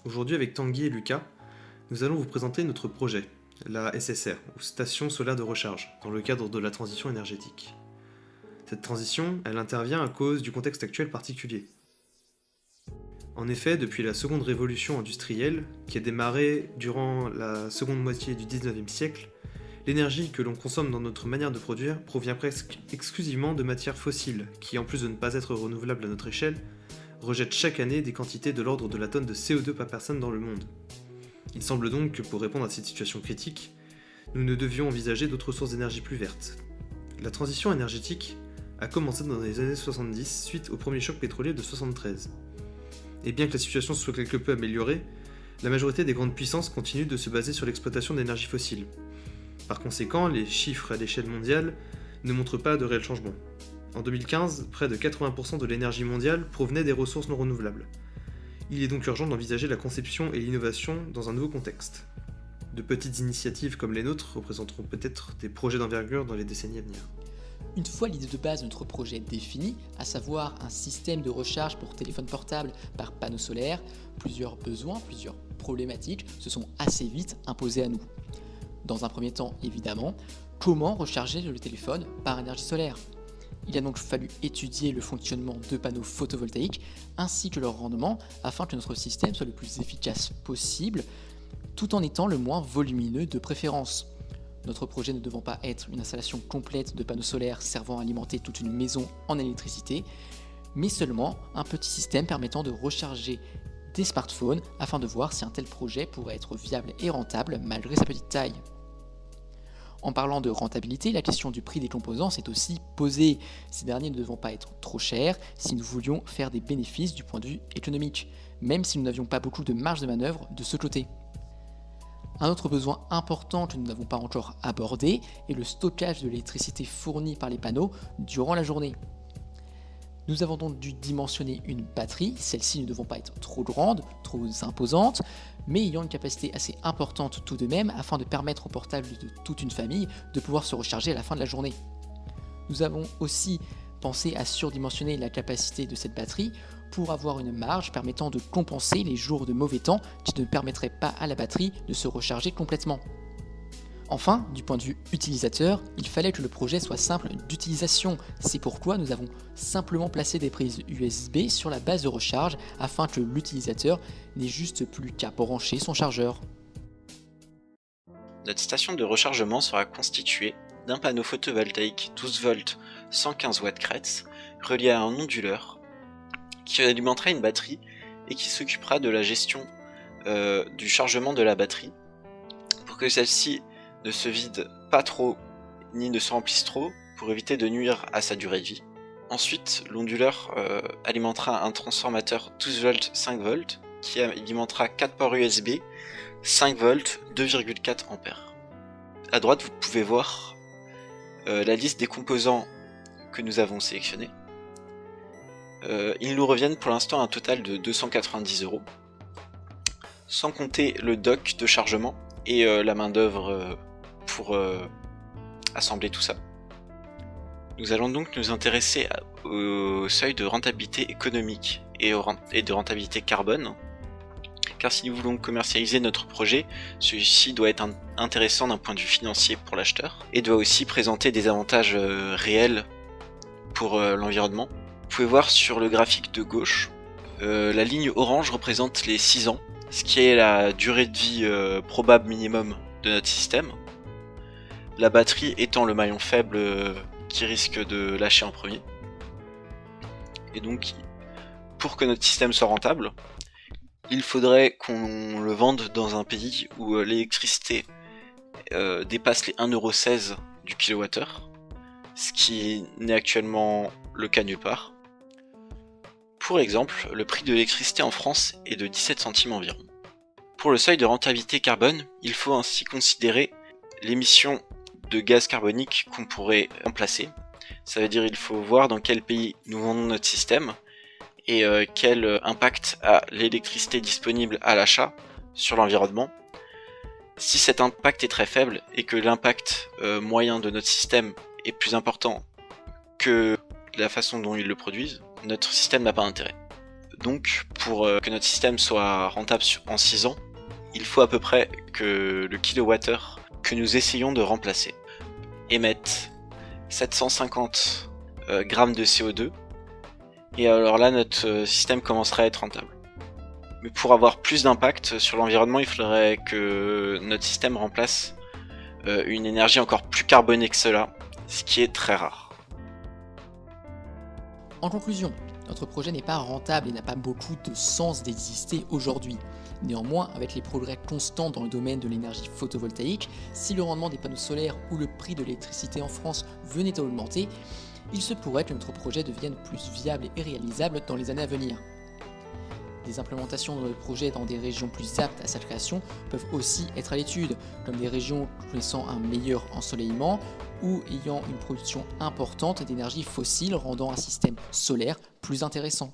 Aujourd'hui, avec Tanguy et Lucas, nous allons vous présenter notre projet, la SSR, ou Station Solaire de Recharge, dans le cadre de la transition énergétique. Cette transition, elle intervient à cause du contexte actuel particulier. En effet, depuis la seconde révolution industrielle, qui a démarré durant la seconde moitié du 19e siècle, l'énergie que l'on consomme dans notre manière de produire provient presque exclusivement de matières fossiles, qui, en plus de ne pas être renouvelables à notre échelle, rejettent chaque année des quantités de l'ordre de la tonne de CO2 par personne dans le monde. Il semble donc que pour répondre à cette situation critique, nous ne devions envisager d'autres sources d'énergie plus vertes. La transition énergétique a commencé dans les années 70 suite au premier choc pétrolier de 73. Et bien que la situation soit quelque peu améliorée, la majorité des grandes puissances continuent de se baser sur l'exploitation d'énergie fossile. Par conséquent, les chiffres à l'échelle mondiale ne montrent pas de réels changements. En 2015, près de 80% de l'énergie mondiale provenait des ressources non renouvelables. Il est donc urgent d'envisager la conception et l'innovation dans un nouveau contexte. De petites initiatives comme les nôtres représenteront peut-être des projets d'envergure dans les décennies à venir. Une fois l'idée de base de notre projet définie, à savoir un système de recharge pour téléphone portable par panneau solaire, plusieurs besoins, plusieurs problématiques se sont assez vite imposés à nous. Dans un premier temps, évidemment, comment recharger le téléphone par énergie solaire ? Il a donc fallu étudier le fonctionnement de panneaux photovoltaïques ainsi que leur rendement afin que notre système soit le plus efficace possible tout en étant le moins volumineux de préférence. Notre projet ne devant pas être une installation complète de panneaux solaires servant à alimenter toute une maison en électricité, mais seulement un petit système permettant de recharger des smartphones afin de voir si un tel projet pourrait être viable et rentable malgré sa petite taille. En parlant de rentabilité, la question du prix des composants s'est aussi posée. Ces derniers ne devant pas être trop chers si nous voulions faire des bénéfices du point de vue économique, même si nous n'avions pas beaucoup de marge de manœuvre de ce côté. Un autre besoin important que nous n'avons pas encore abordé est le stockage de l'électricité fournie par les panneaux durant la journée. Nous avons donc dû dimensionner une batterie, celle-ci ne devant pas être trop grande, trop imposante, mais ayant une capacité assez importante tout de même afin de permettre au portable de toute une famille de pouvoir se recharger à la fin de la journée. Nous avons aussi pensé à surdimensionner la capacité de cette batterie pour avoir une marge permettant de compenser les jours de mauvais temps qui ne permettraient pas à la batterie de se recharger complètement. Enfin, du point de vue utilisateur, il fallait que le projet soit simple d'utilisation. C'est pourquoi nous avons simplement placé des prises USB sur la base de recharge afin que l'utilisateur n'ait juste plus qu'à brancher son chargeur. Notre station de rechargement sera constituée d'un panneau photovoltaïque 12 volts 115 watts crête relié à un onduleur qui alimentera une batterie et qui s'occupera de la gestion du chargement de la batterie pour que celle-ci ne se vide pas trop ni ne se remplisse trop pour éviter de nuire à sa durée de vie. Ensuite, l'onduleur alimentera un transformateur 12 volts 5 volts qui alimentera 4 ports USB 5 volts 2,4 ampères. À droite, vous pouvez voir la liste des composants que nous avons sélectionnés. Ils nous reviennent pour l'instant un total de 290€, sans compter le dock de chargement et la main d'œuvre pour assembler tout ça. Nous allons donc nous intéresser au seuil de rentabilité économique et de rentabilité carbone, car si nous voulons commercialiser notre projet, celui-ci doit être intéressant d'un point de vue financier pour l'acheteur et doit aussi présenter des avantages réels pour l'environnement. Vous pouvez voir sur le graphique de gauche, la ligne orange représente les 6 ans, ce qui est la durée de vie probable minimum de notre système. La batterie étant le maillon faible qui risque de lâcher en premier. Et donc, pour que notre système soit rentable, il faudrait qu'on le vende dans un pays où l'électricité dépasse les 1,16€ du kilowattheure, ce qui n'est actuellement le cas nulle part. Pour exemple, le prix de l'électricité en France est de 17 centimes environ. Pour le seuil de rentabilité carbone, il faut ainsi considérer l'émission de gaz carbonique qu'on pourrait remplacer. Ça veut dire qu'il faut voir dans quel pays nous vendons notre système et quel impact a l'électricité disponible à l'achat sur l'environnement. Si cet impact est très faible et que l'impact moyen de notre système est plus important que la façon dont ils le produisent, notre système n'a pas d'intérêt. Donc pour que notre système soit rentable en 6 ans, il faut à peu près que le kilowattheure que nous essayons de remplacer émette 750 grammes de CO2, et alors là notre système commencerait à être rentable. Mais pour avoir plus d'impact sur l'environnement, il faudrait que notre système remplace une énergie encore plus carbonée que cela, ce qui est très rare. En conclusion, notre projet n'est pas rentable et n'a pas beaucoup de sens d'exister aujourd'hui. Néanmoins, avec les progrès constants dans le domaine de l'énergie photovoltaïque, si le rendement des panneaux solaires ou le prix de l'électricité en France venait à augmenter, il se pourrait que notre projet devienne plus viable et réalisable dans les années à venir. Des implémentations de notre projet dans des régions plus aptes à sa création peuvent aussi être à l'étude, comme des régions connaissant un meilleur ensoleillement ou ayant une production importante d'énergie fossile rendant un système solaire plus intéressant.